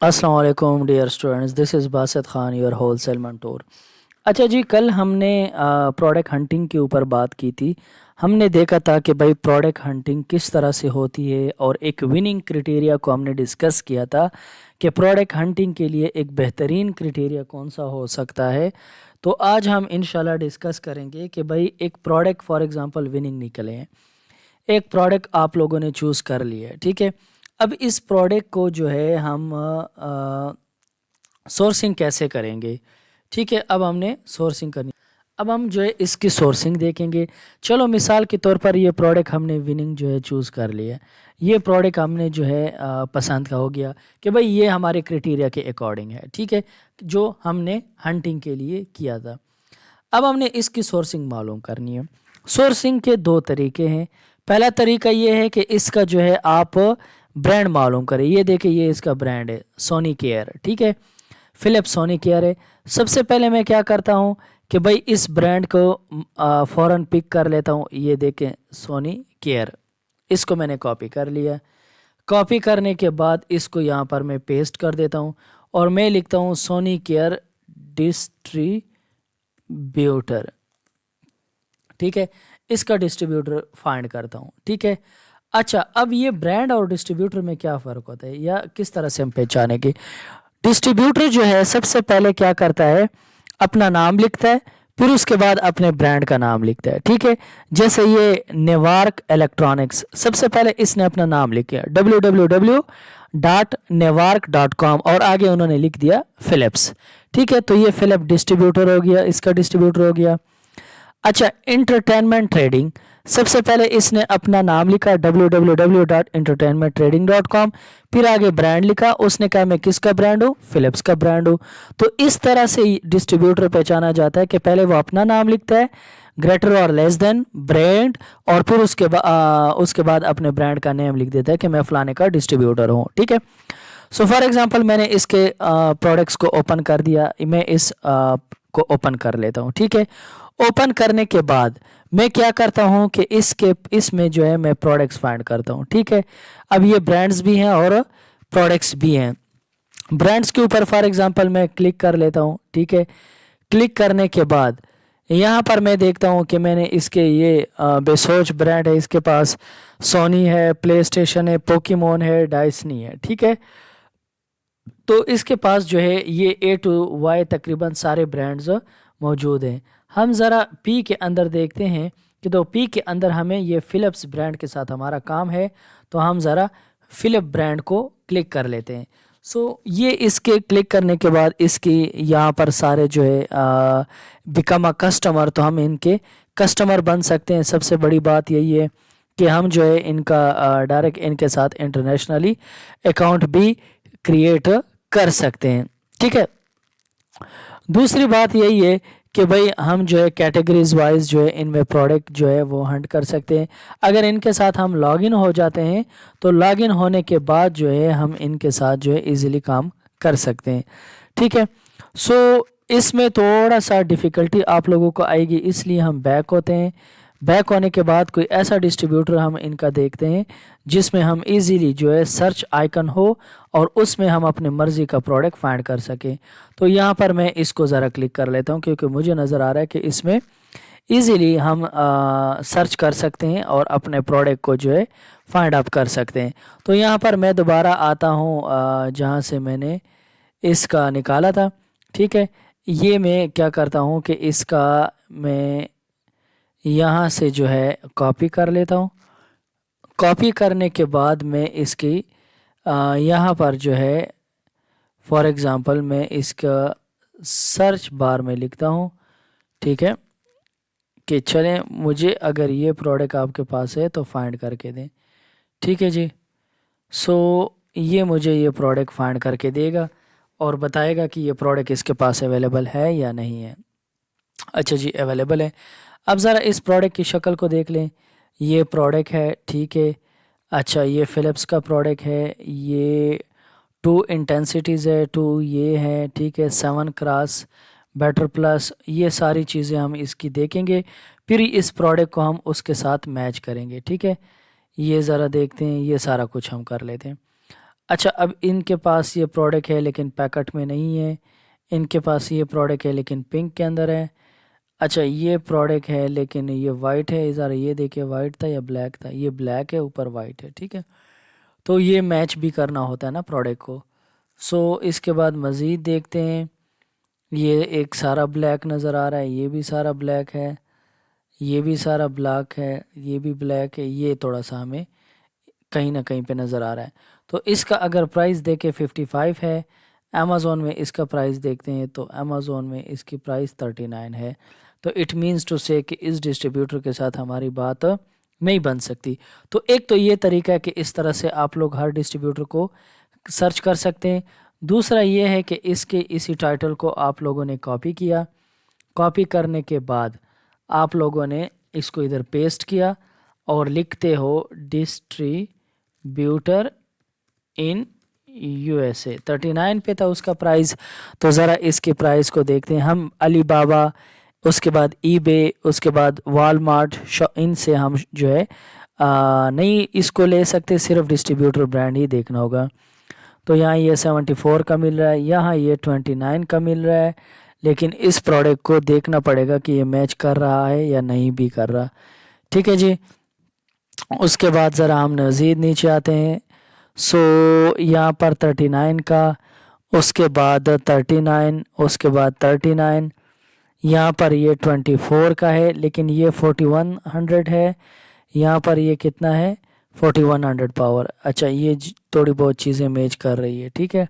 अस्सलाम वालेकुम dear students, this is Basit Khan your wholesale mentor. अच्छा जी, कल हमने प्रोडक्ट हंटिंग के ऊपर बात की थी। हमने देखा था कि भाई प्रोडक्ट हंटिंग किस तरह से होती है और एक विनिंग क्राइटेरिया को हमने डिस्कस किया था कि प्रोडक्ट हंटिंग के लिए एक बेहतरीन क्राइटेरिया कौन सा हो सकता है। तो आज हम इंशाल्लाह डिस्कस करेंगे कि भाई एक प्रोडक्ट फॉर एग्जांपल विनिंग निकले हैं, एक प्रोडक्ट आप लोगों ने चूज़ कर लिया है, ठीक है। अब इस प्रोडक्ट को जो है हम सोर्सिंग कैसे करेंगे, ठीक है। अब हमने सोर्सिंग करनी, अब हम जो है इसकी सोर्सिंग देखेंगे। चलो मिसाल के तौर पर ये प्रोडक्ट हमने विनिंग जो है चूज़ कर लिया, ये प्रोडक्ट हमने जो है पसंद का हो गया कि भाई ये हमारे क्राइटेरिया के अकॉर्डिंग है, ठीक है, जो हमने हंटिंग के लिए किया था। अब हमने इसकी सोर्सिंग मालूम करनी है। सोर्सिंग के दो तरीके हैं। पहला तरीका ये है कि इसका जो है आप ब्रांड मालूम करें। ये देखिए, ये इसका ब्रांड है सोनी केयर, ठीक है, फिलिप्स सोनी केयर है। सबसे पहले मैं क्या करता हूँ कि भाई इस ब्रांड को फ़ौरन पिक कर लेता हूँ। ये देखें सोनी केयर, इसको मैंने कॉपी कर लिया। कॉपी करने के बाद इसको यहाँ पर मैं पेस्ट कर देता हूँ और मैं लिखता हूँ सोनी केयर डिस्ट्रीब्यूटर, ठीक है। इसका डिस्ट्रीब्यूटर फाइंड करता हूँ, ठीक है। अच्छा, अब ये ब्रांड और डिस्ट्रीब्यूटर में क्या फ़र्क होता है या किस तरह से हम पहचानेंगे। डिस्ट्रीब्यूटर जो है सबसे पहले क्या करता है, अपना नाम लिखता है, फिर उसके बाद अपने ब्रांड का नाम लिखता है, ठीक है। जैसे ये नेवार्क इलेक्ट्रॉनिक्स, सबसे पहले इसने अपना नाम लिखा www.nevark.com और आगे उन्होंने लिख दिया फिलिप्स, ठीक है। तो ये फिलिप डिस्ट्रीब्यूटर हो गया, इसका डिस्ट्रीब्यूटर हो गया। अच्छा, एंटरटेनमेंट ट्रेडिंग, सबसे पहले इसने अपना नाम लिखा www.entertainmenttrading.com, फिर आगे ब्रांड लिखा, उसने कहा मैं किसका ब्रांड हूँ, फिलिप्स का ब्रांड हूँ। तो इस तरह से डिस्ट्रीब्यूटर पहचाना जाता है कि पहले वो अपना नाम लिखता है, ग्रेटर और लेस देन ब्रांड, और फिर उसके बाद अपने ब्रांड का नेम लिख देता है कि मैं फलाने का डिस्ट्रीब्यूटर हूँ, ठीक है। सो फॉर एग्जांपल मैंने इसके प्रोडक्ट्स को ओपन कर दिया, मैं इस को ओपन कर लेता हूँ, ठीक है। ओपन करने के बाद मैं क्या करता हूँ कि इसमें जो है मैं प्रोडक्ट्स फाइंड करता हूँ, ठीक है। अब ये ब्रांड्स भी हैं और प्रोडक्ट्स भी हैं। ब्रांड्स के ऊपर फॉर एग्जांपल मैं क्लिक कर लेता हूँ, ठीक है। क्लिक करने के बाद यहाँ पर मैं देखता हूँ कि मैंने इसके ये बेसोच ब्रांड है, इसके पास सोनी है, प्ले स्टेशन है, पोकेमोन है, डाइसनी है, ठीक है। तो इसके पास जो है ये ए टू वाई तकरीबन सारे ब्रांड्स मौजूद हैं। हम ज़रा पी के अंदर देखते हैं कि तो पी के अंदर हमें ये फ़िलिप्स ब्रांड के साथ हमारा काम है, तो हम ज़रा फ़िलिप ब्रांड को क्लिक कर लेते हैं। ये इसके क्लिक करने के बाद इसकी यहाँ पर सारे जो है बिकम अ कस्टमर, तो हम इनके कस्टमर बन सकते हैं। सबसे बड़ी बात यही है कि हम जो है इनका डायरेक्ट इनके साथ इंटरनेशनली अकाउंट भी क्रिएट कर सकते हैं, ठीक है। दूसरी बात यही है कि भाई हम जो है कैटेगरीज वाइज जो है इनमें प्रोडक्ट जो है वो हंट कर सकते हैं। अगर इनके साथ हम लॉगिन हो जाते हैं तो लॉगिन होने के बाद जो है हम इनके साथ जो है इजीली काम कर सकते हैं, ठीक है। सो इसमें थोड़ा सा डिफ़िकल्टी आप लोगों को आएगी, इसलिए हम बैक होते हैं। बैक होने के बाद कोई ऐसा डिस्ट्रीब्यूटर हम इनका देखते हैं जिसमें हम इजीली जो है सर्च आइकन हो और उसमें हम अपने मर्ज़ी का प्रोडक्ट फाइंड कर सकें। तो यहाँ पर मैं इसको ज़रा क्लिक कर लेता हूँ क्योंकि मुझे नज़र आ रहा है कि इसमें इजीली हम सर्च कर सकते हैं और अपने प्रोडक्ट को जो है फाइंड अप कर सकते हैं। तो यहाँ पर मैं दोबारा आता हूँ जहाँ से मैंने इसका निकाला था, ठीक है। ये मैं क्या करता हूँ कि इसका मैं यहाँ से जो है कॉपी कर लेता हूँ। कॉपी करने के बाद मैं इसकी यहाँ पर जो है फॉर एग्ज़ाम्पल मैं इसका सर्च बार में लिखता हूँ, ठीक है, कि चलें मुझे अगर ये प्रोडक्ट आपके पास है तो फाइंड करके दें, ठीक है जी। ये मुझे ये प्रोडक्ट फाइंड करके देगा और बताएगा कि ये प्रोडक्ट इसके पास अवेलेबल है या नहीं है। अच्छा जी, अवेलेबल है। अब ज़रा इस प्रोडक्ट की शक्ल को देख लें, ये प्रोडक्ट है, ठीक है। अच्छा, ये फ़िलिप्स का प्रोडक्ट है, ये 2 इंटेंसिटीज़ है, 2 ये है, ठीक है, 7 क्रॉस बेटर प्लस, ये सारी चीज़ें हम इसकी देखेंगे, फिर इस प्रोडक्ट को हम उसके साथ मैच करेंगे, ठीक है। ये ज़रा देखते हैं, ये सारा कुछ हम कर लेते हैं। अच्छा, अब इनके पास ये प्रोडक्ट है लेकिन पैकेट में नहीं है, इनके पास ये प्रोडक्ट है लेकिन पिंक के अंदर है। अच्छा, ये प्रोडक्ट है लेकिन ये वाइट है, ज़रा ये देखिए वाइट था या ब्लैक था, ये ब्लैक है ऊपर वाइट है, ठीक है। तो ये मैच भी करना होता है ना प्रोडक्ट को। सो इसके बाद मज़ीद देखते हैं, ये एक सारा ब्लैक नज़र आ रहा है, ये भी सारा ब्लैक है, ये भी सारा ब्लैक है, ये भी ब्लैक है, ये थोड़ा सा हमें कहीं ना कहीं पे नज़र आ रहा है। तो इसका अगर प्राइस देखें 55 है, अमेज़ोन में इसका प्राइस देखते हैं तो अमेज़ोन में इसकी प्राइस 39 है। तो इट मीन्स टू से कि इस डिस्ट्रीब्यूटर के साथ हमारी बात नहीं बन सकती। तो एक तो ये तरीका है कि इस तरह से आप लोग हर डिस्ट्रीब्यूटर को सर्च कर सकते हैं। दूसरा ये है कि इसके इसी टाइटल को आप लोगों ने कॉपी किया, कॉपी करने के बाद आप लोगों ने इसको इधर पेस्ट किया और लिखते हो डिस्ट्रीब्यूटर इन यूएसए। 39 पे था उसका प्राइस। तो ज़रा इसके प्राइस को देखते हैं हम। अलीबाबा, उसके बाद ईबे, उसके बाद वॉलमार्ट, इनसे हम जो है नहीं इसको ले सकते, सिर्फ डिस्ट्रीब्यूटर ब्रांड ही देखना होगा। तो यहाँ ये 74 का मिल रहा है, यहाँ ये 29 का मिल रहा है, लेकिन इस प्रोडक्ट को देखना पड़ेगा कि ये मैच कर रहा है या नहीं भी कर रहा, ठीक है जी। उसके बाद ज़रा हम मज़ीद नीचे आते हैं। सो यहाँ पर 39 का, उसके बाद 39, उसके बाद 39, यहाँ पर ये 24 का है लेकिन ये 4100 है, यहाँ पर ये कितना है 4100 पावर। अच्छा, ये थोड़ी बहुत चीज़ें मैच कर रही है, ठीक है।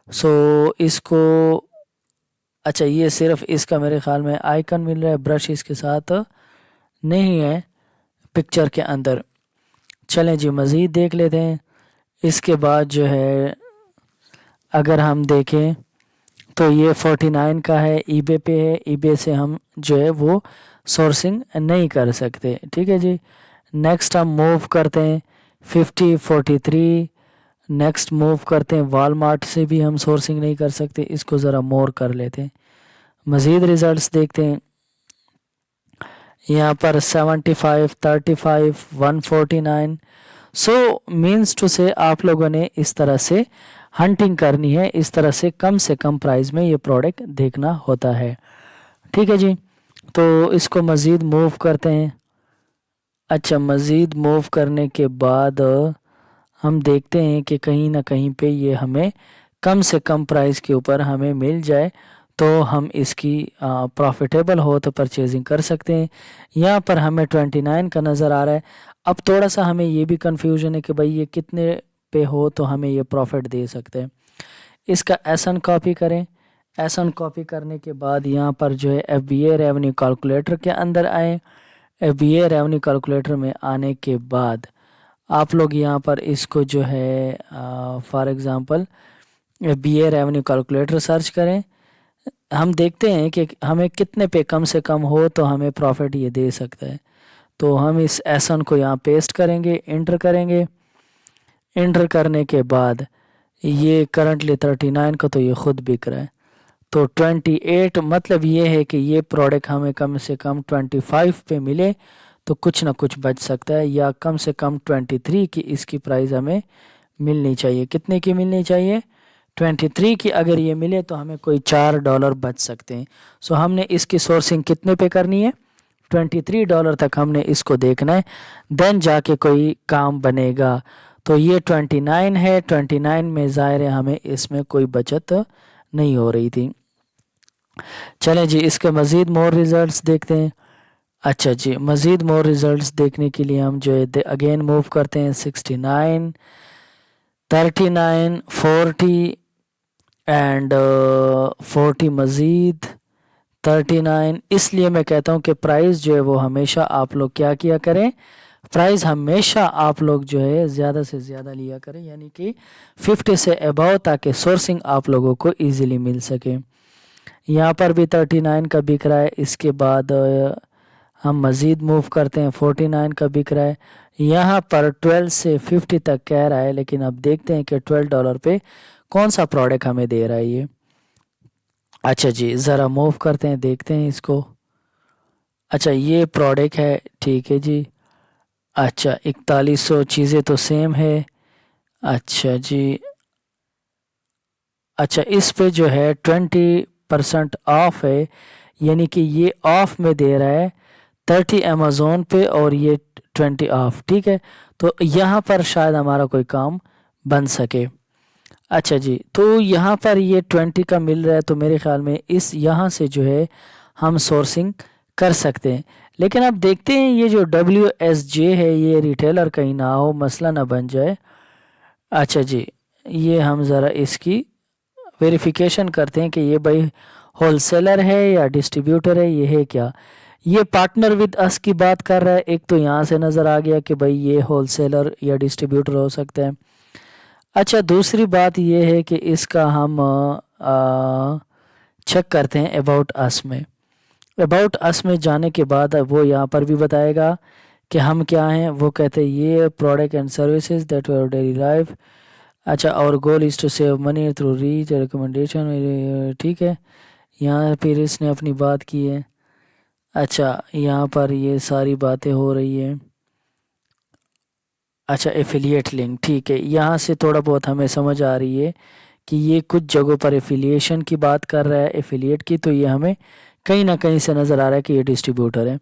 सो इसको, अच्छा ये सिर्फ इसका मेरे ख्याल में आइकन मिल रहा है, ब्रश इसके साथ नहीं है पिक्चर के अंदर। चलें जी मज़ीद देख लेते हैं। इसके बाद जो है अगर हम देखें तो ये 49 का है, ईबे पे है, ईबे से हम जो है वो सोर्सिंग नहीं कर सकते, ठीक है जी। नेक्स्ट हम मूव करते हैं 50, 43। नेक्स्ट मूव करते हैं वॉलमार्ट से भी हम सोर्सिंग नहीं कर सकते, इसको ज़रा मोर कर लेते हैं, मज़ीद रिज़ल्ट्स देखते हैं। यहाँ पर 75, 35, 149। सो मीन्स टू से आप लोगों ने इस तरह से हंटिंग करनी है, इस तरह से कम प्राइस में ये प्रोडक्ट देखना होता है, ठीक है जी। तो इसको मज़ीद मूव करते हैं। अच्छा, मज़ीद मूव करने के बाद हम देखते हैं कि कहीं ना कहीं पे ये हमें कम से कम प्राइस के ऊपर हमें मिल जाए तो हम इसकी प्रॉफिटेबल हो तो परचेजिंग कर सकते हैं। यहाँ पर हमें 29 का नज़र आ रहा है। अब थोड़ा सा हमें ये भी कन्फ्यूजन है कि भाई ये कितने पे हो तो हमें ये प्रॉफिट दे सकते हैं। इसका एसन कॉपी करें, एसन कॉपी करने के बाद यहाँ पर जो है FBA रेवेन्यू कैलकुलेटर के अंदर आए। FBA रेवेन्यू कैलकुलेटर में आने के बाद आप लोग यहाँ पर इसको जो है for example FBA revenue calculator search करें। हम देखते हैं कि हमें कितने पे कम से कम हो तो हमें प्रॉफिट ये दे सकता है। तो हम इस एसन को यहाँ पेस्ट करेंगे, इंटर करेंगे। इंटर करने के बाद ये करंटली 39 का तो ये ख़ुद बिक रहा है। तो 28 मतलब ये है कि ये प्रोडक्ट हमें कम से कम 25 पे मिले तो कुछ ना कुछ बच सकता है, या कम से कम 23 की इसकी प्राइस हमें मिलनी चाहिए। कितने की मिलनी चाहिए? 23 की अगर ये मिले तो हमें कोई $4 बच सकते हैं। सो हमने इसकी सोर्सिंग कितने पे करनी है? $23 तक हमने इसको देखना है, देन जाके कोई काम बनेगा। तो ये 29 है, 29 में ज़ाहिर है हमें इसमें कोई बचत नहीं हो रही थी। चलें जी इसके मज़ीद मोर रिज़ल्ट्स देखते हैं। अच्छा जी, मज़ीद मोर रिज़ल्ट्स देखने के लिए हम जो है अगेन मूव करते हैं 69, 39, 40 एंड 40 मज़ीद 39। इसलिए मैं कहता हूँ कि प्राइस जो है वो हमेशा आप लोग क्या किया करें, प्राइस हमेशा आप लोग जो है ज़्यादा से ज़्यादा लिया करें, यानी कि 50 से अबव, ताकि सोर्सिंग आप लोगों को ईज़िली मिल सके। यहाँ पर भी 39 का बिक रहा है। इसके बाद हम मज़ीद मूव करते हैं, 49 का बिक रहा है। यहाँ पर 12 से 50 तक कह रहा है, लेकिन अब देखते हैं कि $12 पे कौन सा प्रोडक्ट हमें दे रहा है ये। अच्छा जी, ज़रा मूव करते हैं, देखते हैं इसको। अच्छा, ये प्रोडक्ट है, ठीक है जी। अच्छा, 4100, चीज़ें तो सेम है। अच्छा जी, अच्छा, इस पे जो है 20% ऑफ है, यानी कि ये ऑफ में दे रहा है 30 अमेज़ोन पे और ये 20 ऑफ। ठीक है, तो यहाँ पर शायद हमारा कोई काम बन सके। अच्छा जी, तो यहाँ पर ये 20 का मिल रहा है, तो मेरे ख्याल में इस यहाँ से जो है हम सोर्सिंग कर सकते हैं। लेकिन अब देखते हैं ये जो WSJ है ये रिटेलर कहीं ना हो, मसला ना बन जाए। अच्छा जी, ये हम ज़रा इसकी वेरिफिकेशन करते हैं कि ये भाई होलसेलर है या डिस्ट्रीब्यूटर है, ये है क्या। ये पार्टनर विद अस की बात कर रहा है, एक तो यहाँ से नज़र आ गया कि भाई ये होलसेलर या डिस्ट्रीब्यूटर हो सकता है। अच्छा, दूसरी बात ये है कि इसका हम चेक करते हैं अबाउट अस में। अबाउट अस में जाने के बाद वो यहाँ पर भी बताएगा कि हम क्या हैं। वो कहते हैं ये product and services that were daily life. अच्छा, और goal is to save money through reach recommendation. ठीक है, यहाँ फिर इसने अपनी बात की है। अच्छा, यहाँ पर ये सारी बातें हो रही है। अच्छा, एफिलिएट लिंक, ठीक है, यहाँ से थोड़ा बहुत हमें समझ आ रही है कि ये कुछ जगहों पर एफिलिएशन की बात कर रहा है, एफिलिएट की, तो ये हमें कहीं ना कहीं से नज़र आ रहा है कि ये डिस्ट्रीब्यूटर है।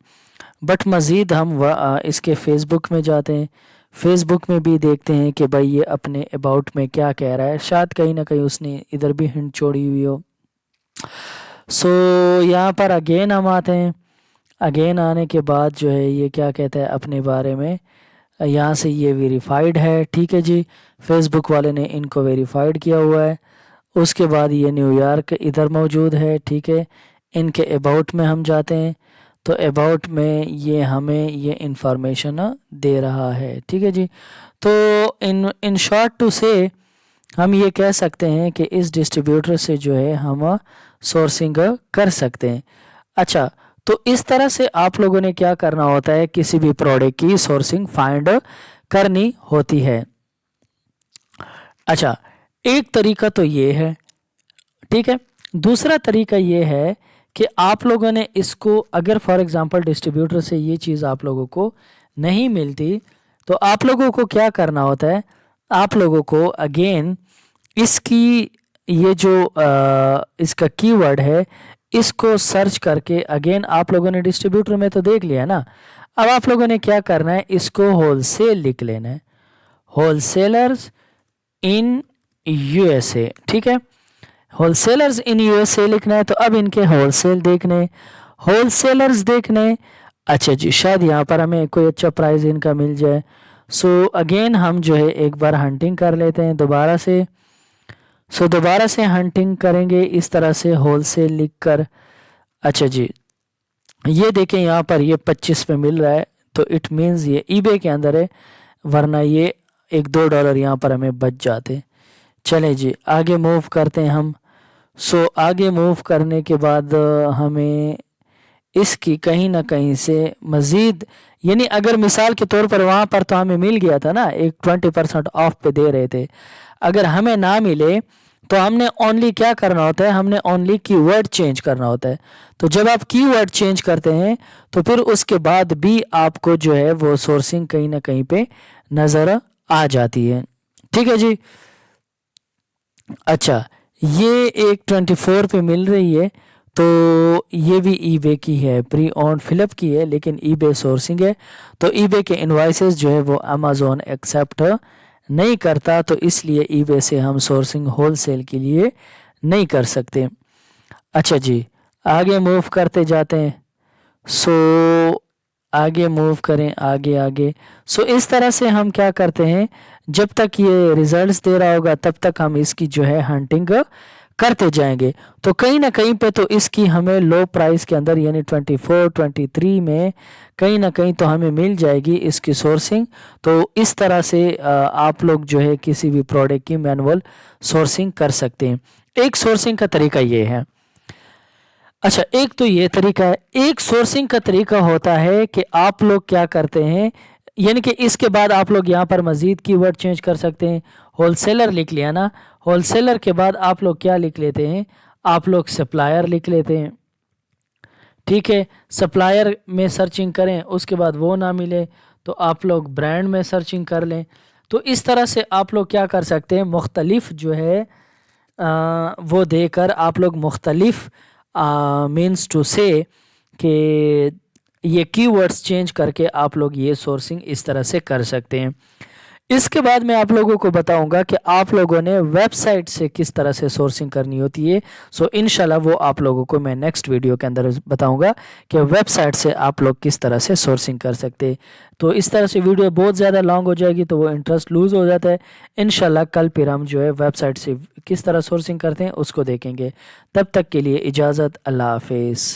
बट मज़ीद हम इसके फेसबुक में जाते हैं, फेसबुक में भी देखते हैं कि भाई ये अपने अबाउट में क्या कह रहा है। शायद कहीं ना कहीं उसने इधर भी हिंट छोड़ी हुई हो। सो यहाँ पर अगेन हम आते हैं। अगेन आने के बाद जो है ये क्या कहता है अपने बारे में, यहाँ से ये वेरीफाइड है। ठीक है जी, फेसबुक वाले ने इनको वेरीफाइड किया हुआ है। उसके बाद ये न्यूयॉर्क इधर मौजूद है। ठीक है, इनके अबाउट में हम जाते हैं, तो अबाउट में ये हमें ये इंफॉर्मेशन दे रहा है। ठीक है जी, तो इन शॉर्ट टू से हम ये कह सकते हैं कि इस डिस्ट्रीब्यूटर से जो है हम सोर्सिंग कर सकते हैं। अच्छा, तो इस तरह से आप लोगों ने क्या करना होता है, किसी भी प्रोडक्ट की सोर्सिंग फाइंड करनी होती है। अच्छा, एक तरीका तो ये है, ठीक है। दूसरा तरीका ये है कि आप लोगों ने इसको, अगर फॉर एग्जांपल डिस्ट्रीब्यूटर से ये चीज़ आप लोगों को नहीं मिलती, तो आप लोगों को क्या करना होता है, आप लोगों को अगेन इसकी ये जो इसका कीवर्ड है इसको सर्च करके, अगेन आप लोगों ने डिस्ट्रीब्यूटर में तो देख लिया ना, अब आप लोगों ने क्या करना है, इसको होलसेल लिख लेना है, होलसेलर्स इन यूएसए। ठीक है, होलसेलर्स इन यूएसए लिखना है, तो अब इनके होलसेल देखने, होलसेलर्स देखने। अच्छा जी, शायद यहाँ पर हमें कोई अच्छा प्राइस इनका मिल जाए। सो अगेन हम जो है एक बार हंटिंग कर लेते हैं दोबारा से। सो दोबारा से हंटिंग करेंगे इस तरह से होलसेल लिख कर। अच्छा जी, ये देखें यहाँ पर ये 25 पे मिल रहा है, तो इट मीन्स ये ईबे के अंदर है, वरना ये $1-2 यहाँ पर हमें बच जाते। चलें जी, आगे मूव करते हैं हम। सो आगे मूव करने के बाद हमें इसकी कहीं ना कहीं से मज़ीद, यानी अगर मिसाल के तौर पर वहाँ पर तो हमें मिल गया था ना, एक 20% ऑफ पे दे रहे थे, अगर हमें ना मिले तो हमने ओनली क्या करना होता है, हमने ओनली कीवर्ड चेंज करना होता है। तो जब आप कीवर्ड चेंज करते हैं तो फिर उसके बाद भी आपको जो है वो सोर्सिंग कहीं ना कहीं पे नज़र आ जाती है। ठीक है जी। अच्छा, ये एक 24 पे मिल रही है, तो ये भी ईबे की है, प्री ऑन फिलअप की है, लेकिन ईबे सोर्सिंग है, तो ईबे के इनवाइसेस जो है वो अमेज़ॉन एक्सेप्ट नहीं करता, तो इसलिए ईबे से हम सोर्सिंग होलसेल के लिए नहीं कर सकते। अच्छा जी, आगे मूव करते जाते हैं। सो आगे मूव करें, आगे आगे। सो इस तरह से हम क्या करते हैं, जब तक ये रिजल्ट्स दे रहा होगा तब तक हम इसकी जो है हंटिंग करते जाएंगे। तो कहीं ना कहीं पे तो इसकी हमें लो प्राइस के अंदर, यानी 24-23 में कहीं ना कहीं तो हमें मिल जाएगी इसकी सोर्सिंग। तो इस तरह से आप लोग जो है किसी भी प्रोडक्ट की मैनुअल सोर्सिंग कर सकते हैं। एक सोर्सिंग का तरीका ये है। अच्छा, एक तो ये तरीका है। एक सोर्सिंग का तरीका होता है कि आप लोग क्या करते हैं, यानी कि इसके बाद आप लोग यहाँ पर मज़ीद कीवर्ड चेंज कर सकते हैं। होलसेलर लिख लिया ना, होलसेलर के बाद आप लोग क्या लिख लेते हैं, आप लोग सप्लायर लिख लेते हैं। ठीक है, सप्लायर में सर्चिंग करें, उसके बाद वो ना मिले तो आप लोग ब्रांड में सर्चिंग कर लें। तो इस तरह से आप लोग क्या कर सकते हैं, मुख्तलिफ जो है वो देकर आप लोग मुख्तलिफ मीन्स टू से कि ये कीवर्ड्स चेंज करके आप लोग ये सोर्सिंग इस तरह से कर सकते हैं। इसके बाद मैं आप लोगों को बताऊंगा कि आप लोगों ने वेबसाइट से किस तरह से सोर्सिंग करनी होती है। सो इंशाल्लाह वो आप लोगों को मैं नेक्स्ट वीडियो के अंदर बताऊंगा कि वेबसाइट से आप लोग किस तरह से सोर्सिंग कर सकते हैं। तो इस तरह से वीडियो बहुत ज़्यादा लॉन्ग हो जाएगी तो वो इंटरेस्ट लूज़ हो जाता है। इंशाल्लाह कल फिर हम जो है वेबसाइट से किस तरह सोर्सिंग करते हैं उसको देखेंगे। तब तक के लिए इजाज़त, अल्लाह हाफिज़।